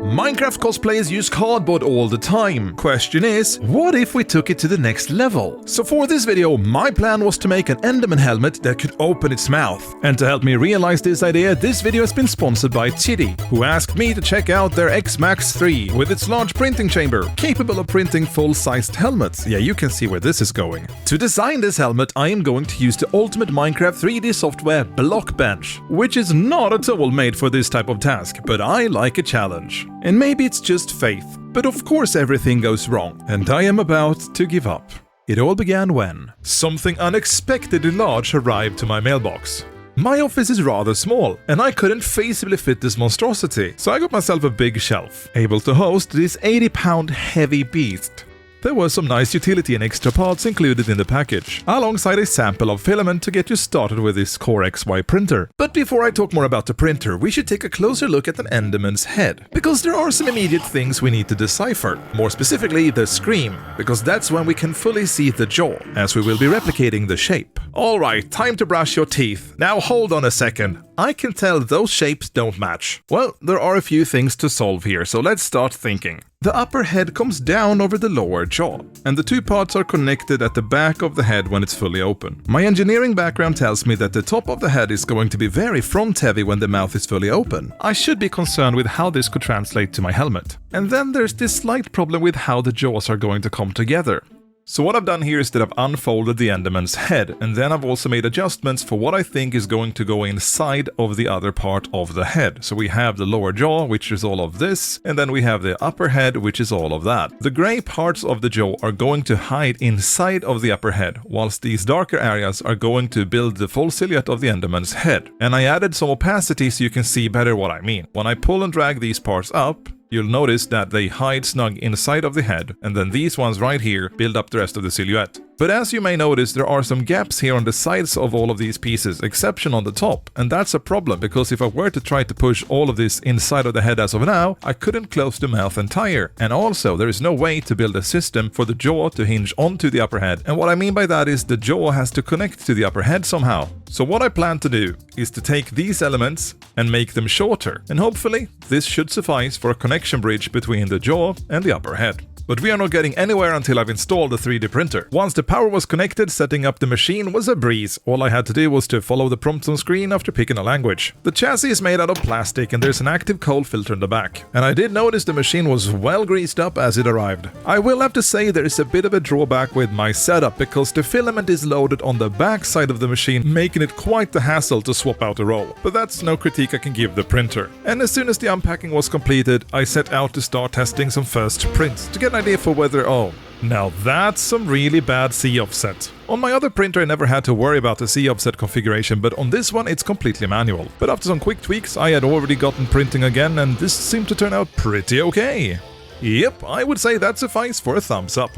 Minecraft cosplayers use cardboard all the time. Question is, what if we took it to the next level? So for this video, my plan was to make an Enderman helmet that could open its mouth. And to help me realize this idea, this video has been sponsored by Chidi, who asked me to check out their X-Max 3 with its large printing chamber, capable of printing full-sized helmets. Yeah, you can see where this is going. To design this helmet, I am going to use the ultimate Minecraft 3D software Blockbench, which is not at all made for this type of task, but I like a challenge. And maybe it's just faith, but of course everything goes wrong, and I am about to give up. It all began when something unexpectedly large arrived to my mailbox. My office is rather small, and I couldn't feasibly fit this monstrosity, so I got myself a big shelf, able to host this 80-pound heavy beast. There were some nice utility and extra parts included in the package, alongside a sample of filament to get you started with this Core XY printer. But before I talk more about the printer, we should take a closer look at an Enderman's head, because there are some immediate things we need to decipher. More specifically, the scream, because that's when we can fully see the jaw, as we will be replicating the shape. Alright, time to brush your teeth. Now hold on a second. I can tell those shapes don't match. Well, there are a few things to solve here, so let's start thinking. The upper head comes down over the lower jaw, and the two parts are connected at the back of the head when it's fully open. My engineering background tells me that the top of the head is going to be very front-heavy when the mouth is fully open. I should be concerned with how this could translate to my helmet. And then there's this slight problem with how the jaws are going to come together. So what I've done here is that I've unfolded the Enderman's head, and then I've also made adjustments for what I think is going to go inside of the other part of the head. So we have the lower jaw, which is all of this, and then we have the upper head, which is all of that. The grey parts of the jaw are going to hide inside of the upper head, whilst these darker areas are going to build the full silhouette of the Enderman's head. And I added some opacity so you can see better what I mean. When I pull and drag these parts up, you'll notice that they hide snug inside of the head, and then these ones right here build up the rest of the silhouette. But as you may notice, there are some gaps here on the sides of all of these pieces, exception on the top, and that's a problem because if I were to try to push all of this inside of the head as of now, I couldn't close the mouth entire. And also, there is no way to build a system for the jaw to hinge onto the upper head, and what I mean by that is the jaw has to connect to the upper head somehow. So what I plan to do is to take these elements and make them shorter, and hopefully this should suffice for a connection bridge between the jaw and the upper head. But we are not getting anywhere until I've installed the 3D printer. Once the power was connected, setting up the machine was a breeze. All I had to do was to follow the prompts on screen after picking a language. The chassis is made out of plastic and there's an active cold filter in the back. And I did notice the machine was well greased up as it arrived. I will have to say there is a bit of a drawback with my setup because the filament is loaded on the back side of the machine, making it quite the hassle to swap out a roll. But that's no critique I can give the printer. And as soon as the unpacking was completed, I set out to start testing some first prints to get an idea for whether, oh, now that's some really bad C offset. On my other printer I never had to worry about the C offset configuration, but on this one it's completely manual. But after some quick tweaks I had already gotten printing again and this seemed to turn out pretty okay. Yep, I would say that suffice for a thumbs up.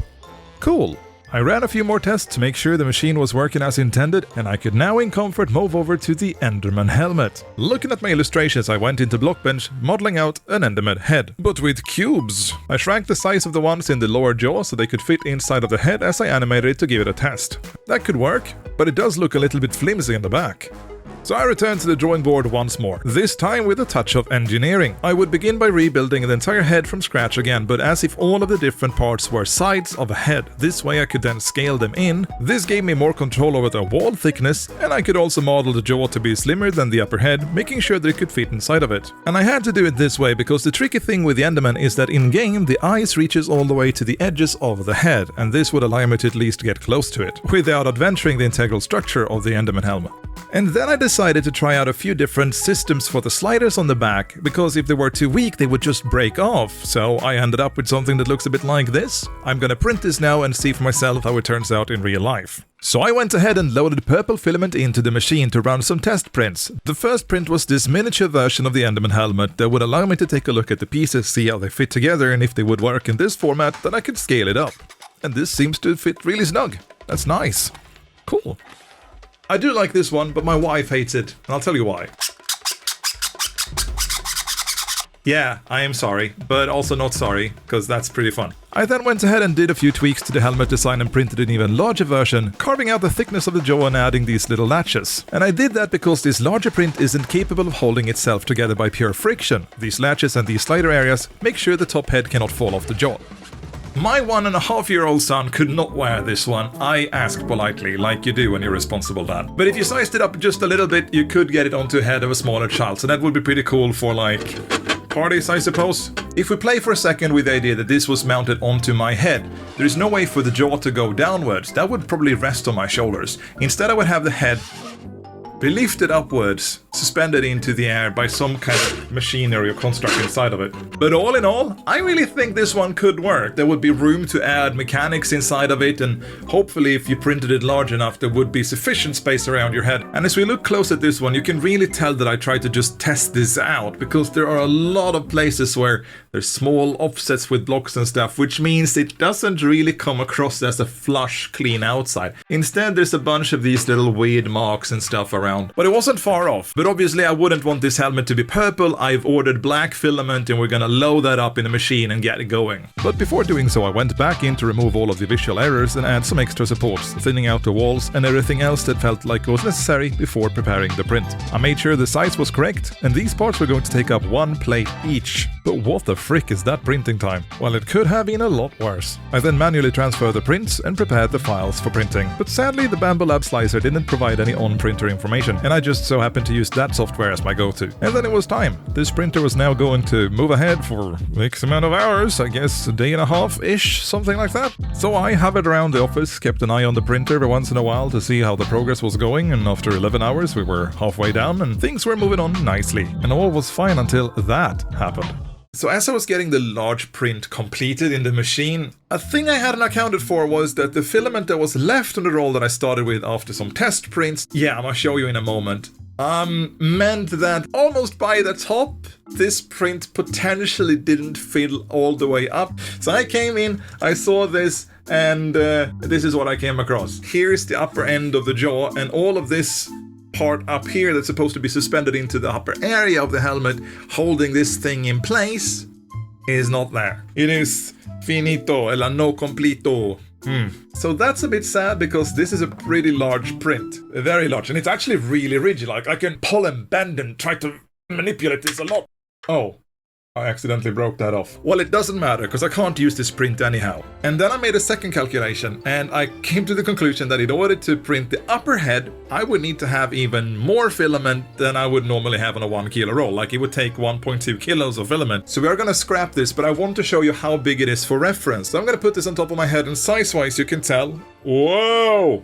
Cool. I ran a few more tests to make sure the machine was working as intended, and I could now in comfort move over to the Enderman helmet. Looking at my illustrations, I went into Blockbench, modeling out an Enderman head, but with cubes. I shrank the size of the ones in the lower jaw so they could fit inside of the head as I animated it to give it a test. That could work, but it does look a little bit flimsy in the back. So I returned to the drawing board once more, this time with a touch of engineering. I would begin by rebuilding the entire head from scratch again, but as if all of the different parts were sides of a head. This way I could then scale them in. This gave me more control over the wall thickness, and I could also model the jaw to be slimmer than the upper head, making sure that it could fit inside of it. And I had to do it this way because the tricky thing with the Enderman is that in-game the eyes reaches all the way to the edges of the head, and this would allow me to at least get close to it, without adventuring the integral structure of the Enderman helmet. And then I decided to try out a few different systems for the sliders on the back, because if they were too weak they would just break off, so I ended up with something that looks a bit like this. I'm gonna print this now and see for myself how it turns out in real life. So I went ahead and loaded purple filament into the machine to run some test prints. The first print was this miniature version of the Enderman helmet that would allow me to take a look at the pieces, see how they fit together, and if they would work in this format, then I could scale it up. And this seems to fit really snug. That's nice. Cool. I do like this one, but my wife hates it, and I'll tell you why. Yeah, I am sorry, but also not sorry, because that's pretty fun. I then went ahead and did a few tweaks to the helmet design and printed an even larger version, carving out the thickness of the jaw and adding these little latches. And I did that because this larger print isn't capable of holding itself together by pure friction. These latches and these slider areas make sure the top head cannot fall off the jaw. My 1.5-year-old son could not wear this one. I asked politely, like you do when you're responsible dad. But if you sized it up just a little bit, you could get it onto the head of a smaller child, so that would be pretty cool for, like, parties, I suppose. If we play for a second with the idea that this was mounted onto my head, there is no way for the jaw to go downwards. That would probably rest on my shoulders. Instead, I would have the head be lifted upwards, suspended into the air by some kind of machinery or construct inside of it. But all in all, I really think this one could work. There would be room to add mechanics inside of it, and hopefully if you printed it large enough, there would be sufficient space around your head. And as we look close at this one, you can really tell that I tried to just test this out, because there are a lot of places where there's small offsets with blocks and stuff, which means it doesn't really come across as a flush, clean outside. Instead, there's a bunch of these little weird marks and stuff around. But it wasn't far off. But obviously I wouldn't want this helmet to be purple. I've ordered black filament and we're gonna load that up in the machine and get it going. But before doing so, I went back in to remove all of the visual errors and add some extra supports, thinning out the walls and everything else that felt like was necessary before preparing the print. I made sure the size was correct, and these parts were going to take up 1 plate each. But what the frick is that printing time? Well, it could have been a lot worse. I then manually transferred the prints and prepared the files for printing. But sadly, the Bambu Lab slicer didn't provide any on-printer information, and I just so happened to use that software as my go-to. And then it was time. This printer was now going to move ahead for X amount of hours, I guess a day and a half-ish, something like that. So I hovered around the office, kept an eye on the printer every once in a while to see how the progress was going, and after 11 hours we were halfway down and things were moving on nicely. And all was fine until that happened. So as I was getting the large print completed in the machine, a thing I hadn't accounted for was that the filament that was left on the roll that I started with after some test prints, yeah, I'm gonna show you in a moment, meant that almost by the top, this print potentially didn't fill all the way up. So I came in, I saw this, and this is what I came across. Here's the upper end of the jaw, and all of this part up here that's supposed to be suspended into the upper area of the helmet, holding this thing in place, is not there. It is finito, el no completo. So that's a bit sad, because this is a pretty large print. Very large, and it's actually really rigid. Like, I can pull and bend and try to manipulate this a lot. Oh, I accidentally broke that off. Well, it doesn't matter, because I can't use this print anyhow. And then I made a second calculation, and I came to the conclusion that in order to print the upper head, I would need to have even more filament than I would normally have on a 1 kilo roll. Like, it would take 1.2 kilos of filament. So we are gonna scrap this, but I want to show you how big it is for reference. So I'm gonna put this on top of my head, and size-wise you can tell. Whoa!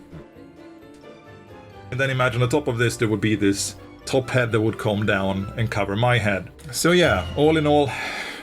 And then imagine on top of this there would be this top head that would come down and cover my head. So yeah, all in all,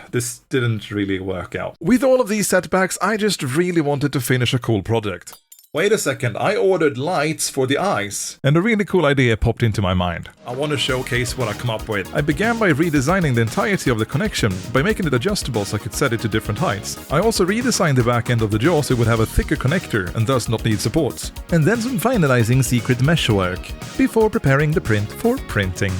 this didn't really work out. With all of these setbacks, I just really wanted to finish a cool project. Wait a second, I ordered lights for the eyes. And a really cool idea popped into my mind. I want to showcase what I come up with. I began by redesigning the entirety of the connection by making it adjustable so I could set it to different heights. I also redesigned the back end of the jaw so it would have a thicker connector and thus not need supports. And then some finalizing secret mesh work before preparing the print for printing.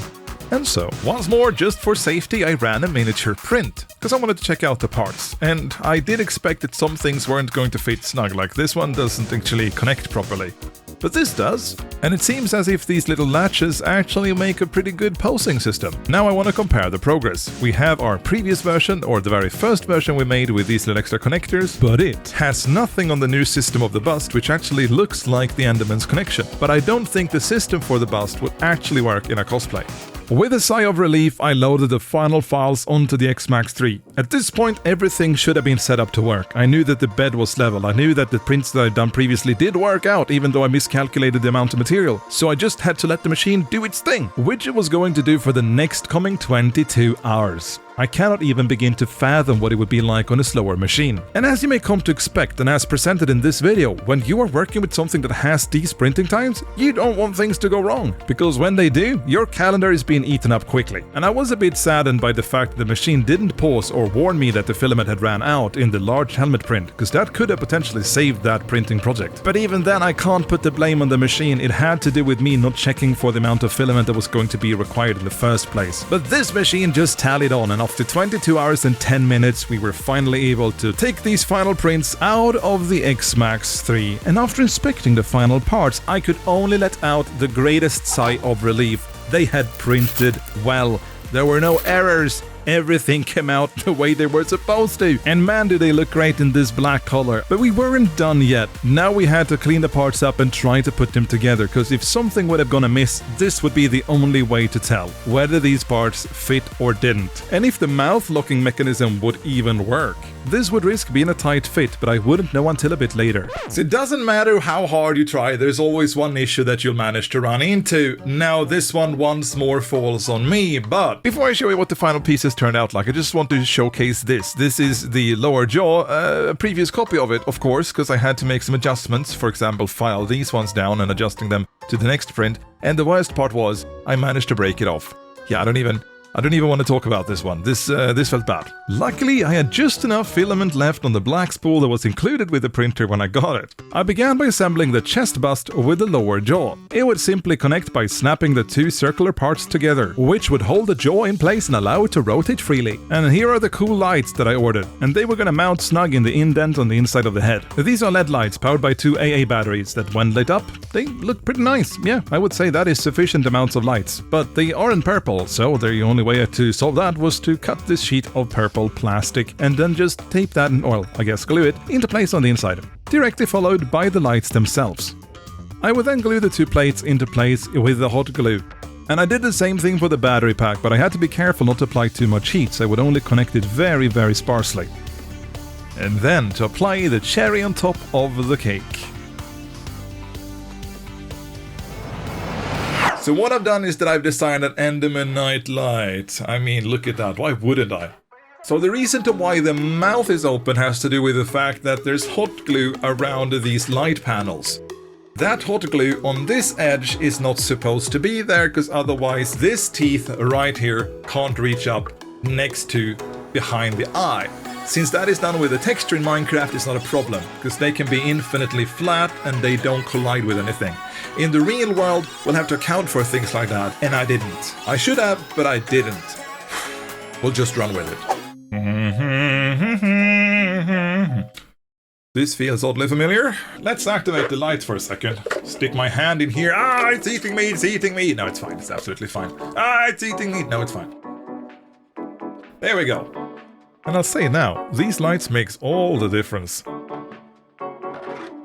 And so, once more, just for safety, I ran a miniature print, because I wanted to check out the parts. And I did expect that some things weren't going to fit snug, like this one doesn't actually connect properly. But this does, and it seems as if these little latches actually make a pretty good posing system. Now I want to compare the progress. We have our previous version, or the very first version we made with these little extra connectors, but it has nothing on the new system of the bust, which actually looks like the Enderman's connection. But I don't think the system for the bust would actually work in a cosplay. With a sigh of relief, I loaded the final files onto the X-Max 3. At this point, everything should have been set up to work. I knew that the bed was level, I knew that the prints that I'd done previously did work out, even though I miscalculated the amount of material. So I just had to let the machine do its thing, which it was going to do for the next coming 22 hours. I cannot even begin to fathom what it would be like on a slower machine. And as you may come to expect, and as presented in this video, when you are working with something that has these printing times, you don't want things to go wrong, because when they do, your calendar is being eaten up quickly. And I was a bit saddened by the fact that the machine didn't pause or warn me that the filament had ran out in the large helmet print, because that could have potentially saved that printing project. But even then, I can't put the blame on the machine. It had to do with me not checking for the amount of filament that was going to be required in the first place. But this machine just tallied on, and after after 22 hours and 10 minutes, we were finally able to take these final prints out of the X-Max 3, and after inspecting the final parts, I could only let out the greatest sigh of relief. They had printed well. There were no errors. Everything came out the way they were supposed to. And man, did they look great in this black color. But we weren't done yet. Now we had to clean the parts up and try to put them together, because if something would have gone amiss, this would be the only way to tell whether these parts fit or didn't. And if the mouth locking mechanism would even work. This would risk being a tight fit, but I wouldn't know until a bit later. So it doesn't matter how hard you try, there's always one issue that you'll manage to run into. Now this one once more falls on me, but before I show you what the final pieces turned out like, I just want to showcase this. This is the lower jaw, a previous copy of it, of course, because I had to make some adjustments, for example, file these ones down and adjusting them to the next print, and the worst part was, I managed to break it off. Yeah, I don't even want to talk about this one. This felt bad. Luckily, I had just enough filament left on the black spool that was included with the printer when I got it. I began by assembling the chest bust with the lower jaw. It would simply connect by snapping the two circular parts together, which would hold the jaw in place and allow it to rotate freely. And here are the cool lights that I ordered, and they were gonna mount snug in the indent on the inside of the head. These are LED lights powered by two AA batteries that, when lit up, they look pretty nice. Yeah, I would say that is sufficient amounts of lights. But they are in purple, so they're the only way to solve that was to cut this sheet of purple plastic and then just tape that and, well, I guess glue it into place on the inside, directly followed by the lights themselves. I would then glue the two plates into place with the hot glue. And I did the same thing for the battery pack, but I had to be careful not to apply too much heat, so I would only connect it very, very sparsely. And then to apply the cherry on top of the cake. So what I've done is that I've designed an Enderman night light. I mean, look at that, why wouldn't I? So the reason to why the mouth is open has to do with the fact that there's hot glue around these light panels. That hot glue on this edge is not supposed to be there, because otherwise this teeth right here can't reach up next to behind the eye. Since that is done with a texture in Minecraft, it's not a problem, because they can be infinitely flat and they don't collide with anything. In the real world, we'll have to account for things like that, and I didn't. I should have, but I didn't. We'll just run with it. This feels oddly familiar. Let's activate the lights for a second. Stick my hand in here. Ah, it's eating me, it's eating me. No, it's fine, it's absolutely fine. Ah, it's eating me. No, it's fine. There we go. And I'll say now, these lights makes all the difference.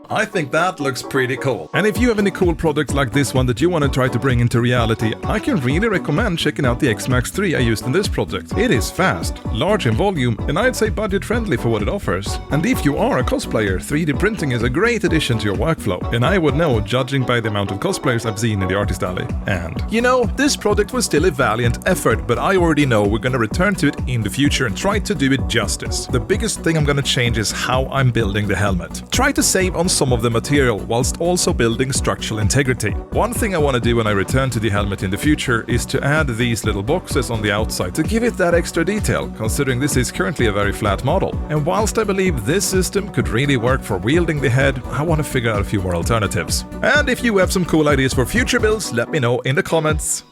I think that looks pretty cool. And if you have any cool products like this one that you want to try to bring into reality, I can really recommend checking out the X-Max 3 I used in this project. It is fast, large in volume, and I'd say budget friendly for what it offers. And if you are a cosplayer, 3D printing is a great addition to your workflow. And I would know, judging by the amount of cosplayers I've seen in the Artist Alley. And, you know, this project was still a valiant effort, but I already know we're gonna return to it in the future and try to do it justice. The biggest thing I'm gonna change is how I'm building the helmet. Try to save on some of the material whilst also building structural integrity. One thing I want to do when I return to the helmet in the future is to add these little boxes on the outside to give it that extra detail, considering this is currently a very flat model. And whilst I believe this system could really work for wielding the head, I want to figure out a few more alternatives. And if you have some cool ideas for future builds, let me know in the comments.